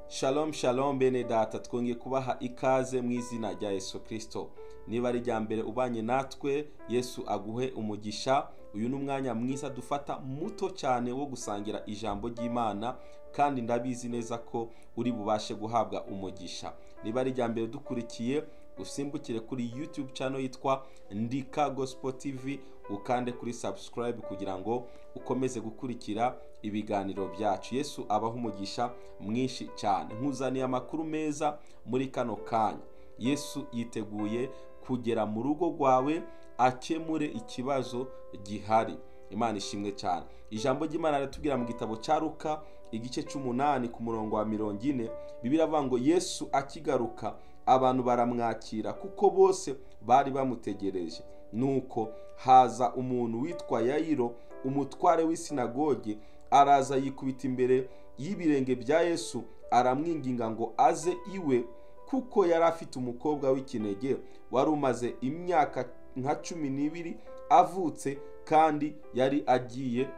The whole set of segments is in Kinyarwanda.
Shalom shalom bene data, twongeye kubaha ikaze mu izina rya Yesu Kristo. Niba ari rya mbere ubanye natwe, Yesu aguhe umugisha. Uyu ni umwanya mwiza dufata muto cyane wo gusangira ijambo ry'Imana, kandi ndabizi neza ko uri bubashe guhabwa umugisha. Niba ari rya mbere dukurikiye, usimbukire kuri YouTube channel yitwa Ndika Gospel TV, ukande kuri subscribe kugira ngo ukomeze gukurikira ibiganiro byacu. Yesu abaho umugisha mwinshi cyane. Nkuzaniye amakuru meza muri kano kanya. Yesu yiteguye kugera mu rugo rwawe akemure ikibazo gihari. Imana ishimwe cyane. Ijambo ry'Imana ratubwira mu gitabo cya Luka igice 8 ku murongo wa 40, Bibiliya avuga ngo Yesu akigaruka abantu baramwakira kuko bose bari bamutegereje. Nuko haza umuntu witwa Yayiro, umutware w'isinagoge, araza yikubita imbere y'ibirenge bya Yesu, aramwinginga ngo aze iwe, kuko yari afite umukobwa w'ikinege wari umaze imyaka nka 12 avutse, kandi yari agiye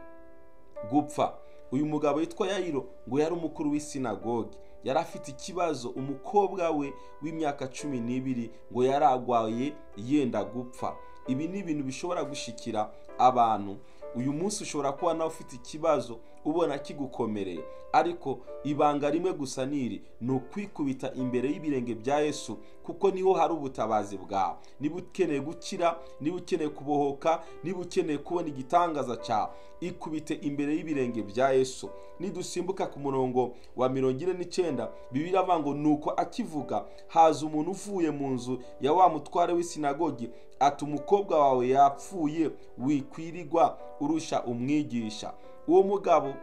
gupfa. Uyu mugabo yitwa Yayiro ngo yari umukuru w'isinagoge, yari afite ikibazo. Umukobwa we w'imyaka 12 ngo yaragwaye yenda gupfa. Ibi ni ibintu bishobora gushikira abantu. Uyu munsi ushobora kuba nawe ufite ikibazo ubona kigukomereye, ariko ibanga rimwe gusa niri ni ukwikubita imbere y'ibirenge bya Yesu, kuko niho hari ubutabazi bwawe. Niba ukeneye gukira, niba ukeneye kubohoka, niba ukeneye kubona igitangaza cyawe, ikubite imbere y'ibirenge bya Yesu. Nidusimbuka ku murongo wa 49, Bibiliya avuga ngo nuko akivuga haza umuntu uvuye mu nzu ya wa mutware w'isinagogi, ati umukobwa wawe yapfuye, wikwirirwa urusha umwigisha. Uwo mugabo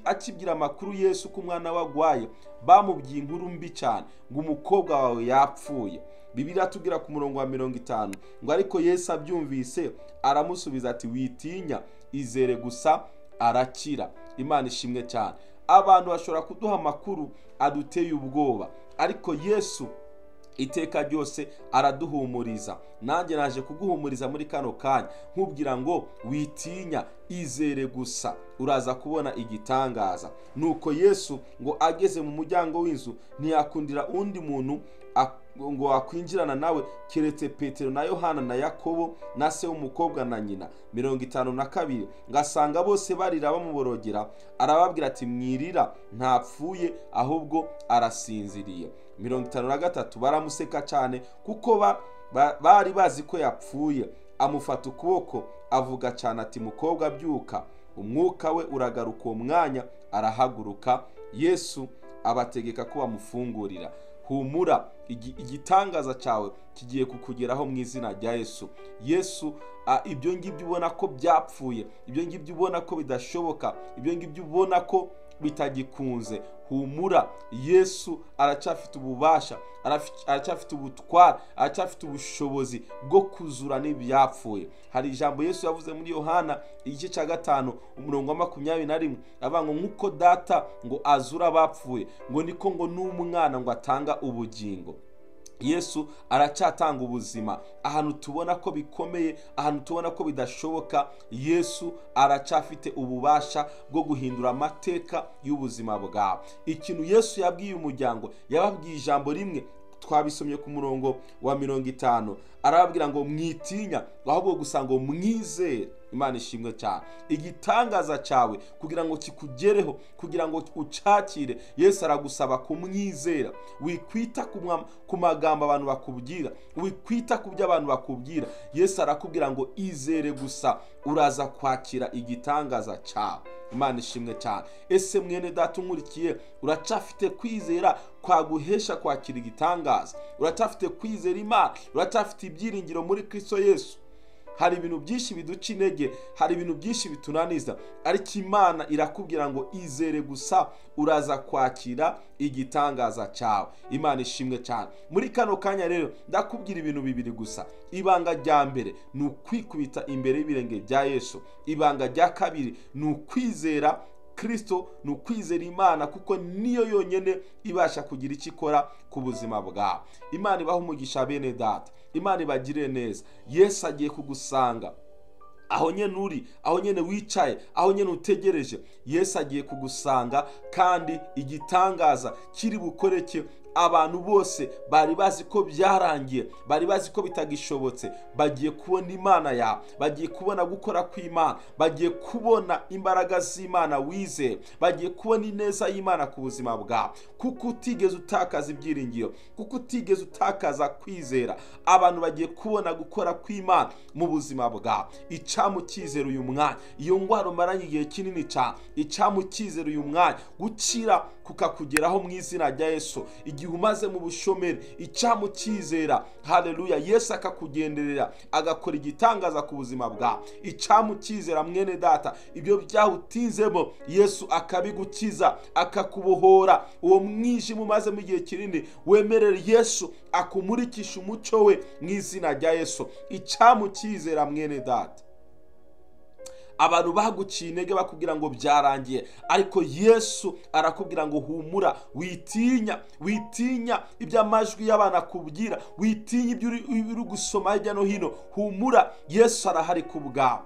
akibwira amakuru Yesu ko umwana wagwaye, bamubwiye inkuru mbi cyane ngo umukobwa wawe yapfuye. Bibiliya atubwira ku murongo wa 50 ngo ariko Yesu abyumvise aramusubiza ati witinya, izere gusa arakira. Imana ishimwe cyane. Abantu bashobora kuduha amakuru aduteye ubwoba, ariko Yesu iteka ryose araduhumuriza. Nanjye naje kuguhumuriza muri kano kanya nkubwira ngo witinya, izere gusa uraza kubona igitangaza. Nuko Yesu ngo ageze mu muryango w'inzu, ntiyakundira undi muntu ngo akwinjirana nawe keretse Petero na Yohana na Yakobo na se w'umukobwa na nyina. 52 ngasanga bose barira bamuborogera, arababwira ati mwirira, ntapfuye ahubwo arasinziriye. 53 baramuseka cyane kuko bari bazi ko yapfuye. Amufata ukuboko avuga cyane ati mukobwa byuka. Umwuka we uragaruka, uwo mwanya arahaguruka. Yesu abategeka ko bamufungurira. Humura, igitangaza cyawe kigiye kukugeraho mu izina rya Yesu. Yesu ibyo ngibyo ubona ko byapfuye, ibyo ngibyo ubona ko bidashoboka, ibyo ngibyo ubona ko bitagikunze, humura, Yesu aracyafite ububasha, aracyafite ubutware, aracyafite ubushobozi bwo kuzura n'ibyapfuye. Hari ijambo Yesu yavuze muri Yohana igice cya 5 umurongo wa 21, avuga ngo nkuko data ngo azura abapfuye, ngo niko ngo n'umwana ngo atanga ubugingo. Yesu aracyatanga ubuzima. Ahantu tubona ko bikomeye, ahantu tubona ko bidashoboka, Yesu aracyafite ububasha bwo guhindura amateka y'ubuzima bwawe. Ikintu Yesu yabwiye umuryango, yababwiye ijambo rimwe, twabisomye ku murongo wa 50, arababwira ngo mwitinya, ahubwo gusa ngo mwizere. Imana ishimwe cyane. Igitangaza cyawe kugira ngo kikugereho, kugira ngo ucakire, Yesu aragusaba kumwizera. Wikwita ku magambo abantu bakubwira, wikwita ku byo abantu bakubwira. Yesu arakubwira ngo izere gusa uraza kwakira igitangaza cyawe. Imana ishimwe cyane. Ese mwene data unkurikiye, uracafite kwizera kwaguhesha kwakira igitangaza? Uracafite kwizera Imana? Uracafite ibyiringiro muri Kristo Yesu? Hari ibintu byinshi biduca intege, hari ibintu byinshi bitunaniza, ariko Imana irakubwira ngo izere gusa uraza kwakira igitangaza cyawe. Imana ishimwe cyane. Muri kano kanya rero ndakubwira ibintu bibiri gusa. Ibanga rya mbere ni ukwikubita imbere y'ibirenge bya Yesu. Ibanga rya kabiri ni ukwizera Kristo, ni ukwizera Imana, kuko niyo yonyene ibasha kugira icyo ikora ku buzima bwawe. Imana ibaha umugisha bene data, Imana ibagire neza. Yesu agiye kugusanga aho nyene uri, aho nyene wicaye, aho nyene utegereje, Yesu agiye kugusanga, kandi igitangaza kiri bukoreke abantu bose bari bazi ko byarangiye, bari bazi ko bitagishobotse, bagiye kubona Imana yawe, bagiye kubona gukora kw'Imana, bagiye kubona imbaraga z'Imana wize, bagiye kubona ineza y'Imana ku buzima bwawe, kuko utigeze utakaza ibyiringiro, kuko utigeze utakaza kwizera. Abantu bagiye kubona gukora kw'Imana mu buzima bwawe. Icamukizera uyu mwanya, iyo ngwara umaranye igihe kinini cyane, icamukizera uyu mwanya, gukira kukakugeraho mu izina rya Yesu. Igihe umaze mu bushomeri, icamukizera, haleluya, Yesu akakugenderera, agakora igitangaza ku buzima bwawe. Icamukizera mwene data, ibyo byawutinzemo, Yesu akabigukiza, akakubohora. Uwo mwijima umaze mu gihe kinini, wemerere Yesu akumurikisha umucyo we mu izina rya Yesu. Icamukizera mwene data, abantu baguciye intege bakubwira ngo byarangiye, ariko Yesu arakubwira ngo humura, witinya ibyo amajwi y'abana akubwira, witinya ibyo uri gusoma hirya no hino. Humura, Yesu arahari ku bwawe.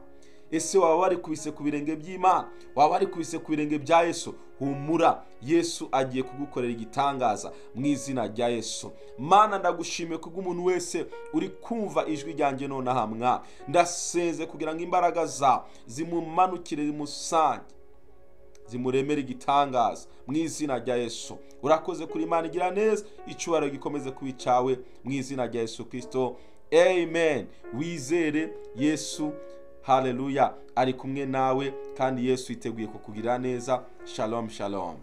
Ese waba wari kubise ku birenge by'Imana? Waba wari kubise ku birenge bya Yesu? Humura, Yesu agiye kugukorera igitangaza mu izina rya Yesu. Mana, ndagushimiye kubw'umuntu wese uri kumva ijwi ryanjye nonaha mwana. Ndasenze kugira ngo imbaraga zawe zimumanukire, zimusange, zimuremere igitangaza mu izina rya Yesu. Urakoze kuri Imana igira neza, icyubahiro gikomeze kubicawe mu izina rya Yesu Kristo. Amen. Wizere Yesu, haleluya, ari kumwe nawe, kandi Yesu yiteguye kukugirira neza. Shalom, shalom.